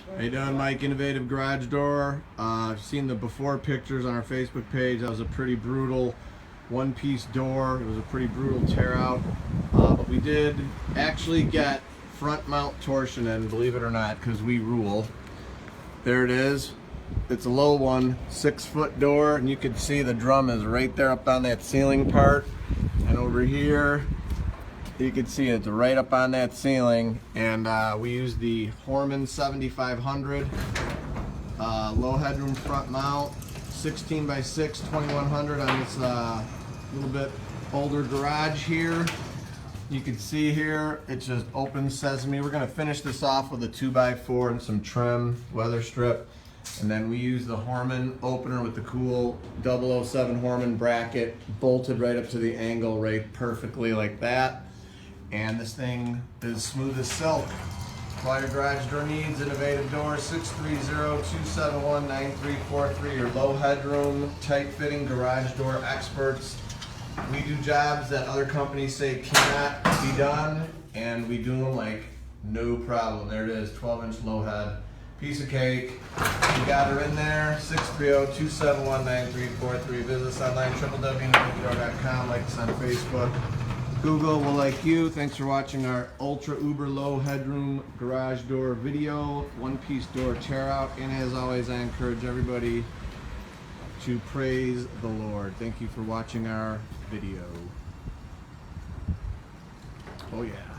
How you doing, Mike? Innovative Garage Door. I've seen the before pictures on our Facebook page. That was a pretty brutal one-piece door. It was a pretty brutal tear out. But we did actually get front mount torsion in, believe it or not, because we rule. There it is. It's a low one, 6-foot door, and you can see the drum is right there up on that ceiling part. And over here, you can see it's right up on that ceiling, and we use the Orion 7500 low headroom front mount, 16 by 6, 2100 on this little bit older garage here. You can see here it's just open sesame. We're going to finish this off with a 2x4 and some trim, weather strip, and then we use the Orion opener with the cool 007 Orion bracket bolted right up to the angle right perfectly like that. And this thing is smooth as silk. For all your garage door needs, Innovative Doors, 630-271-9343. Your low headroom, tight fitting garage door experts. We do jobs that other companies say cannot be done, and we do them like no problem. There it is, 12-inch low head. Piece of cake. We got her in there, 630-271-9343. Visit us online, www.innovativedoor.com. Like us on Facebook. Google will like you. Thanks for watching our ultra uber low headroom garage door video, one-piece door tear out. And as always, I encourage everybody to praise the Lord. Thank you for watching our video. Oh yeah.